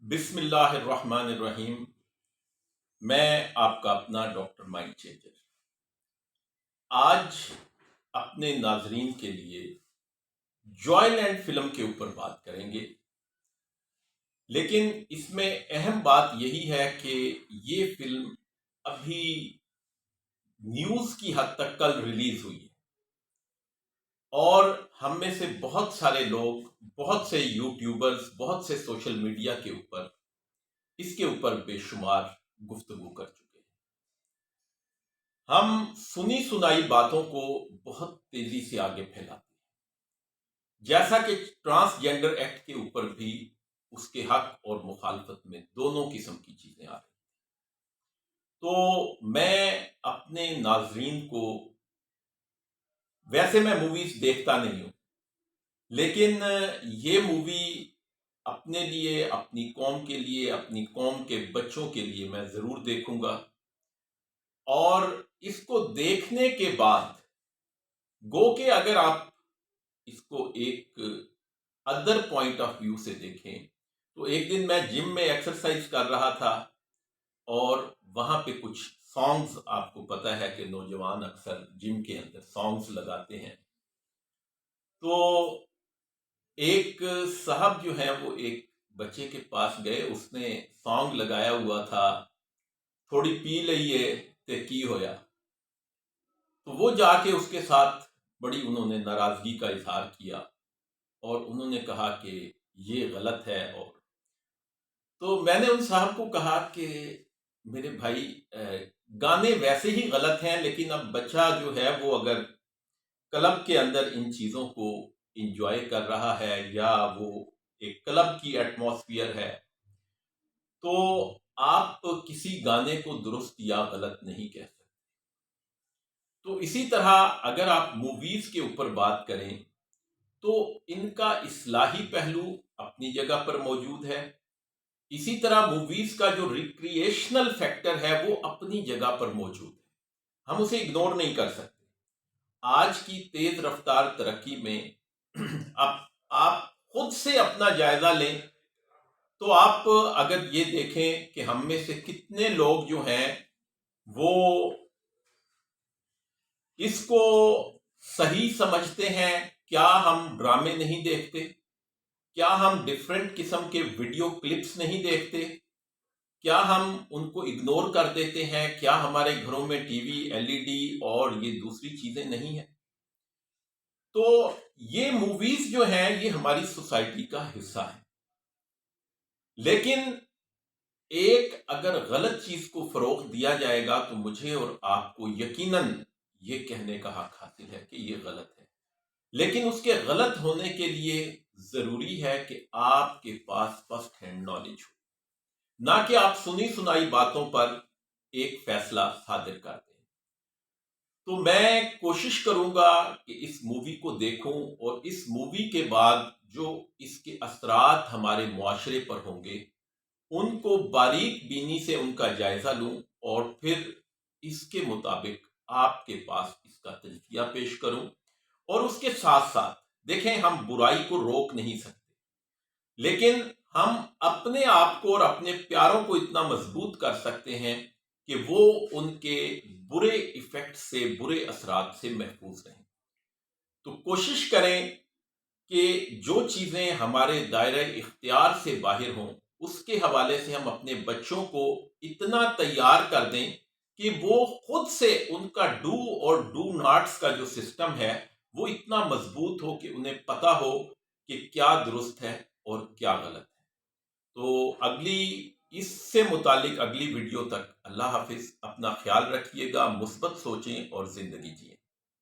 بسم اللہ الرحمن الرحیم۔ میں آپ کا اپنا ڈاکٹر مائنڈ چینجر آج اپنے ناظرین کے لیے جوائے لینڈ فلم کے اوپر بات کریں گے، لیکن اس میں اہم بات یہی ہے کہ یہ فلم ابھی نیوز کی حد تک کل ریلیز ہوئی ہے اور ہم میں سے بہت سارے لوگ، بہت سے یوٹیوبرز، بہت سے سوشل میڈیا کے اوپر اس کے اوپر بے شمار گفتگو کر چکے ہیں۔ ہم سنی سنائی باتوں کو بہت تیزی سے آگے پھیلاتے ہیں، جیسا کہ ٹرانسجینڈر ایکٹ کے اوپر بھی اس کے حق اور مخالفت میں دونوں قسم کی چیزیں آ رہی ہیں۔ تو میں اپنے ناظرین کو، ویسے میں موویز دیکھتا نہیں ہوں، لیکن یہ مووی اپنے لیے، اپنی قوم کے لیے، اپنی قوم کے بچوں کے لیے میں ضرور دیکھوں گا، اور اس کو دیکھنے کے بعد گو کہ اگر آپ اس کو ایک ادر پوائنٹ آف ویو سے دیکھیں تو ایک دن میں جم میں ایکسرسائز کر رہا تھا اور وہاں پہ کچھ سانگز، آپ کو پتہ ہے کہ نوجوان اکثر جم کے اندر سانگز لگاتے ہیں، تو ایک صاحب جو ہے وہ ایک بچے کے پاس گئے، اس نے سانگ لگایا ہوا تھا، تھوڑی پی لئیے تے کی ہویا، تو وہ جا کے اس کے ساتھ بڑی انہوں نے ناراضگی کا اظہار کیا اور انہوں نے کہا کہ یہ غلط ہے۔ اور تو میں نے ان صاحب کو کہا کہ میرے بھائی، گانے ویسے ہی غلط ہیں، لیکن اب بچہ جو ہے وہ اگر کلب کے اندر ان چیزوں کو انجوائے کر رہا ہے یا وہ ایک کلب کی ایٹماسفیئر ہے، تو آپ کسی گانے کو درست یا غلط نہیں کہہ سکتے۔ تو اسی طرح اگر آپ موویز کے اوپر بات کریں تو ان کا اصلاحی پہلو اپنی جگہ پر موجود ہے، اسی طرح موویز کا جو ریکریشنل فیکٹر ہے وہ اپنی جگہ پر موجود ہے، ہم اسے اگنور نہیں کر سکتے۔ آج کی تیز رفتار ترقی میں آپ خود سے اپنا جائزہ لیں تو آپ اگر یہ دیکھیں کہ ہم میں سے کتنے لوگ جو ہیں وہ اس کو صحیح سمجھتے ہیں، کیا ہم ڈرامے نہیں دیکھتے، کیا ہم ڈیفرنٹ قسم کے ویڈیو کلپس نہیں دیکھتے، کیا ہم ان کو اگنور کر دیتے ہیں، کیا ہمارے گھروں میں T V, L E D اور یہ دوسری چیزیں نہیں ہیں؟ تو یہ موویز جو ہیں یہ ہماری سوسائٹی کا حصہ ہیں، لیکن ایک اگر غلط چیز کو فروغ دیا جائے گا تو مجھے اور آپ کو یقیناً یہ کہنے کا حق حاصل ہے کہ یہ غلط ہے، لیکن اس کے غلط ہونے کے لیے ضروری ہے کہ آپ کے پاس فرسٹ ہینڈ نالج ہو، نہ کہ آپ سنی سنائی باتوں پر ایک فیصلہ صادر کر دیں۔ تو میں کوشش کروں گا کہ اس مووی کو دیکھوں اور اس مووی کے بعد جو اس کے اثرات ہمارے معاشرے پر ہوں گے ان کو باریک بینی سے ان کا جائزہ لوں اور پھر اس کے مطابق آپ کے پاس اس کا تجزیہ پیش کروں، اور اس کے ساتھ ساتھ دیکھیں، ہم برائی کو روک نہیں سکتے، لیکن ہم اپنے آپ کو اور اپنے پیاروں کو اتنا مضبوط کر سکتے ہیں کہ وہ ان کے برے ایفیکٹ سے، برے اثرات سے محفوظ رہیں۔ تو کوشش کریں کہ جو چیزیں ہمارے دائرہ اختیار سے باہر ہوں اس کے حوالے سے ہم اپنے بچوں کو اتنا تیار کر دیں کہ وہ خود سے ان کا ڈو اور ڈو ناٹس کا جو سسٹم ہے وہ اتنا مضبوط ہو کہ انہیں پتا ہو کہ کیا درست ہے اور کیا غلط ہے۔ تو اس سے متعلق اگلی ویڈیو تک اللہ حافظ، اپنا خیال رکھیے گا، مثبت سوچیں اور زندگی جئیں۔